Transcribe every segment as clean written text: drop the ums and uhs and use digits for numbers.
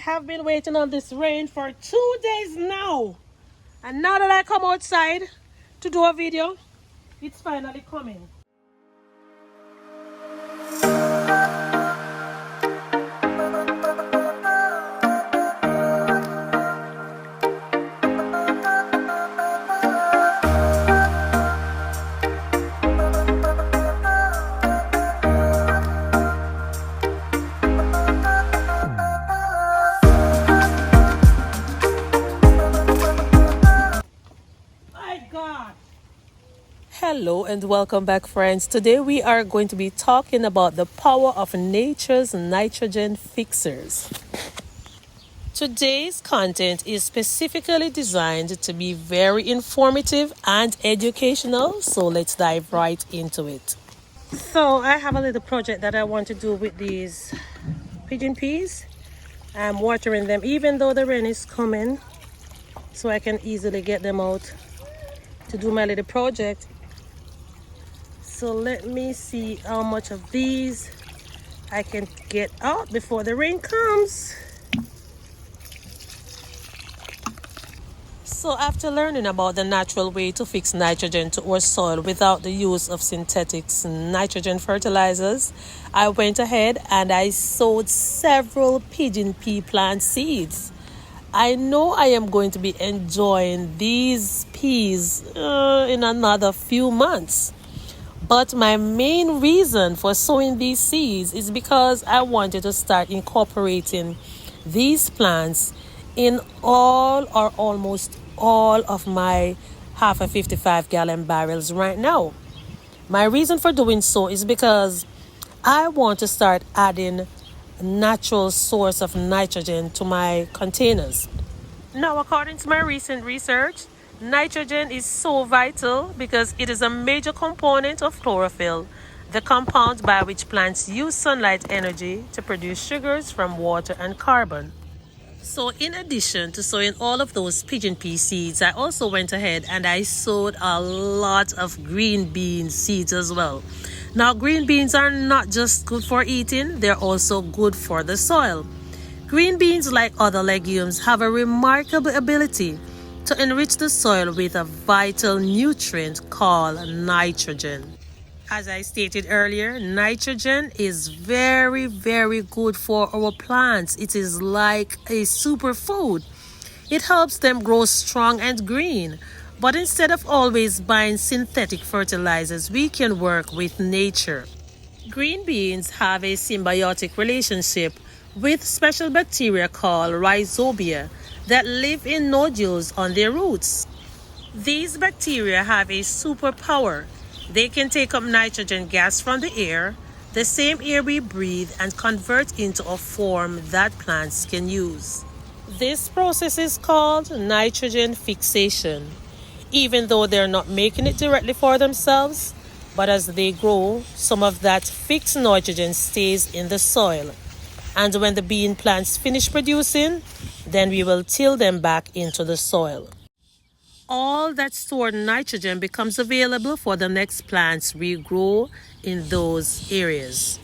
have been waiting on this rain for 2 days now. And now that I come outside to do a video, it's finally coming. Hello and welcome back, friends. Today we are going to be talking about the power of nature's nitrogen fixers. Today's content is specifically designed to be very informative and educational, so let's dive right into it. So I have a little project that I want to do with these pigeon peas. I'm watering them even though the rain is coming, so I can easily get them out to do my little project. So let me see how much of these I can get out before the rain comes. So after learning about the natural way to fix nitrogen to our soil without the use of synthetic nitrogen fertilizers, I went ahead and I sowed several pigeon pea plant seeds. I know I am going to be enjoying these peas in another few months. But my main reason for sowing these seeds is because I wanted to start incorporating these plants in all or almost all of my half a 55-gallon barrels right now. My reason for doing so is because I want to start adding a natural source of nitrogen to my containers. Now, according to my recent research, nitrogen is so vital because it is a major component of chlorophyll, the compound by which plants use sunlight energy to produce sugars from water and carbon. So in addition to sowing all of those pigeon pea seeds, I also went ahead and I sowed a lot of green bean seeds as well. Now, green beans are not just good for eating, they're also good for the soil. Green beans, like other legumes, have a remarkable ability to enrich the soil with a vital nutrient called nitrogen. As I stated earlier, nitrogen is very, very good for our plants. It is like a superfood. It helps them grow strong and green. But instead of always buying synthetic fertilizers, we can work with nature. Green beans have a symbiotic relationship with special bacteria called rhizobia that live in nodules on their roots. These bacteria have a superpower. They can take up nitrogen gas from the air, the same air we breathe, and convert into a form that plants can use. This process is called nitrogen fixation. Even though they're not making it directly for themselves, but as they grow, some of that fixed nitrogen stays in the soil. And when the bean plants finish producing, then we will till them back into the soil. All that stored nitrogen becomes available for the next plants we grow in those areas.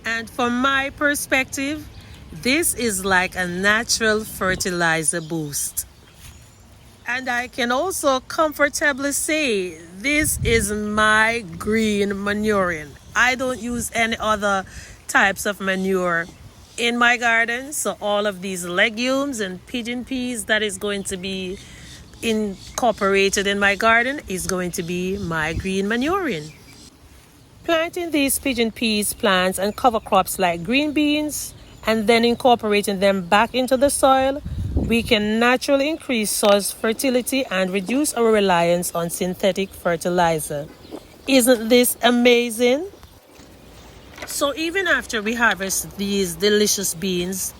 And from my perspective, this is like a natural fertilizer boost. And I can also comfortably say this is my green manuring. I don't use any other types of manure in my garden, so all of these legumes and pigeon peas that is going to be incorporated in my garden is going to be my green manuring. Planting these pigeon peas plants and cover crops like green beans and then incorporating them back into the soil, we can naturally increase soil's fertility and reduce our reliance on synthetic fertilizer. Isn't this amazing? So even after we harvest these delicious beans,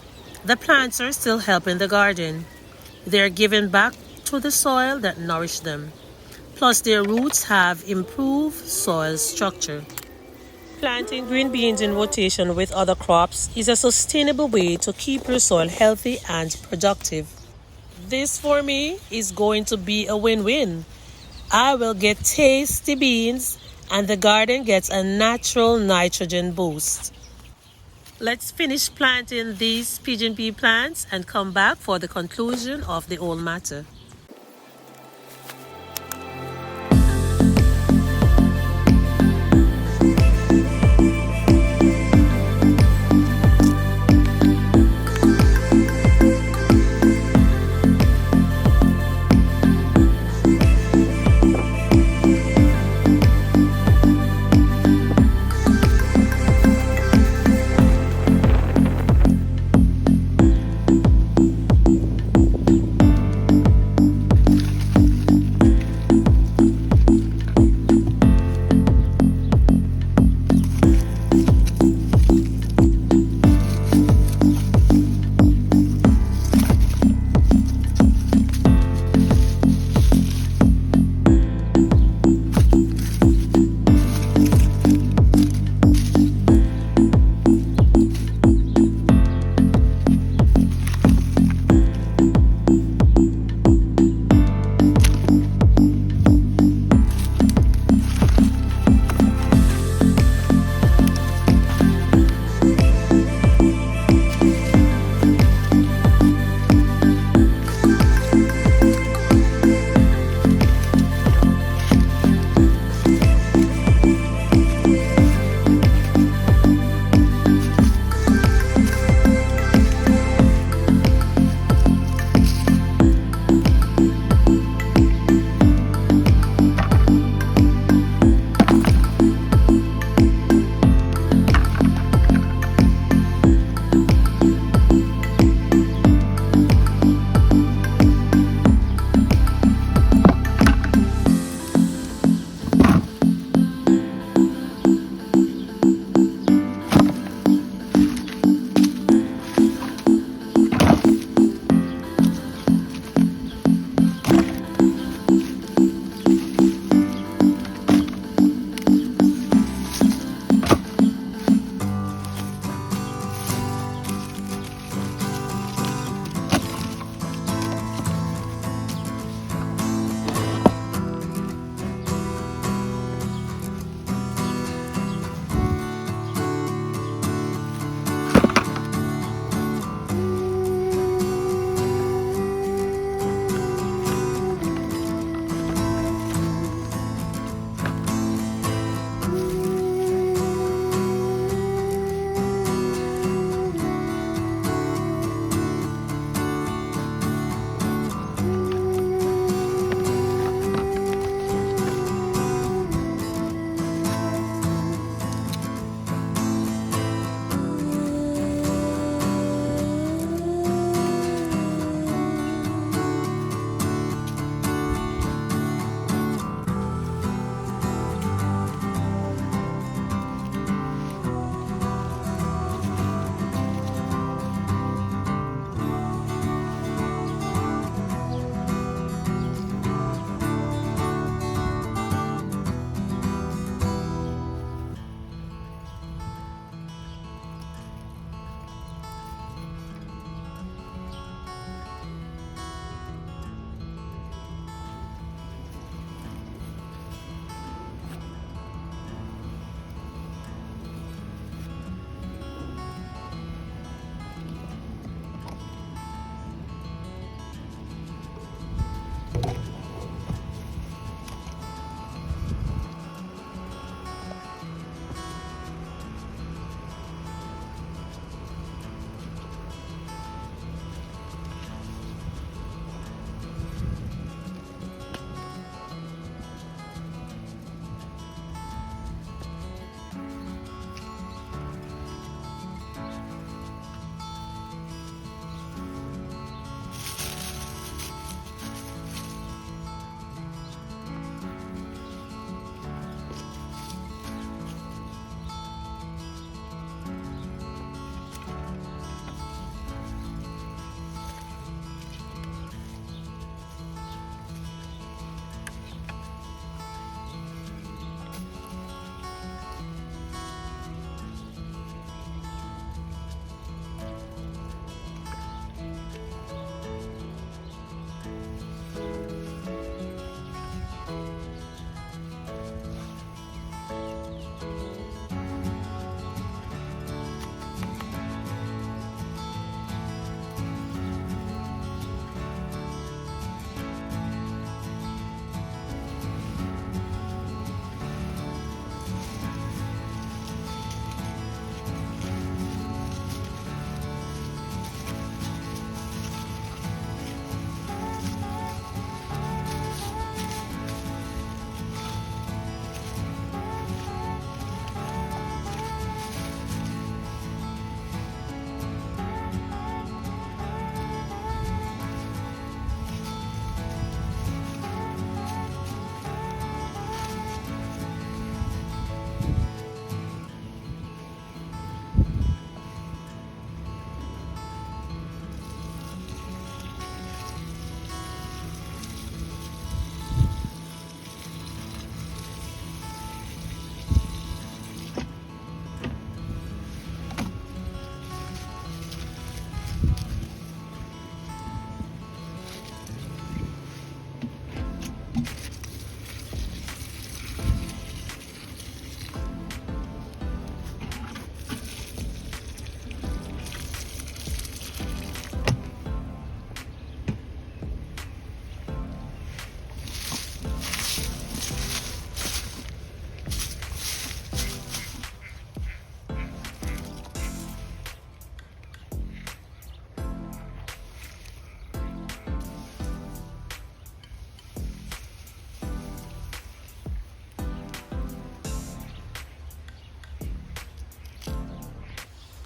the plants are still helping the garden. They're giving back to the soil that nourished them. Plus, their roots have improved soil structure. Planting green beans in rotation with other crops is a sustainable way to keep your soil healthy and productive. This for me is going to be a win-win. I will get tasty beans and the garden gets a natural nitrogen boost. Let's finish planting these pigeon pea plants and come back for the conclusion of the whole matter.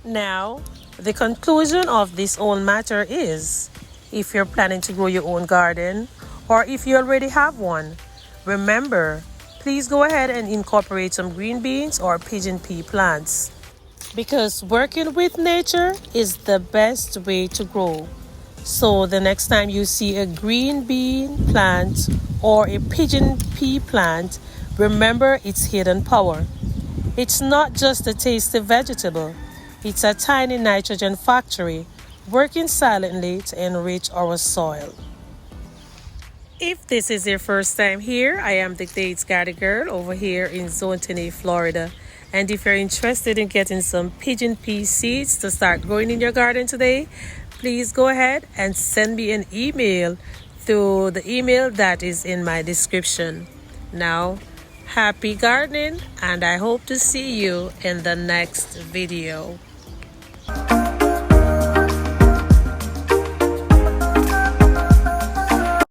Now, the conclusion of this whole matter is, if you're planning to grow your own garden, or if you already have one, remember, please go ahead and incorporate some green beans or pigeon pea plants. Because working with nature is the best way to grow. So the next time you see a green bean plant or a pigeon pea plant, remember its hidden power. It's not just a tasty vegetable, it's a tiny nitrogen factory working silently to enrich our soil. If this is your first time here, I am the Dates Garden Girl over here in Zone 10A, Florida. And if you're interested in getting some pigeon pea seeds to start growing in your garden today, please go ahead and send me an email through the email that is in my description. Now, happy gardening, and I hope to see you in the next video.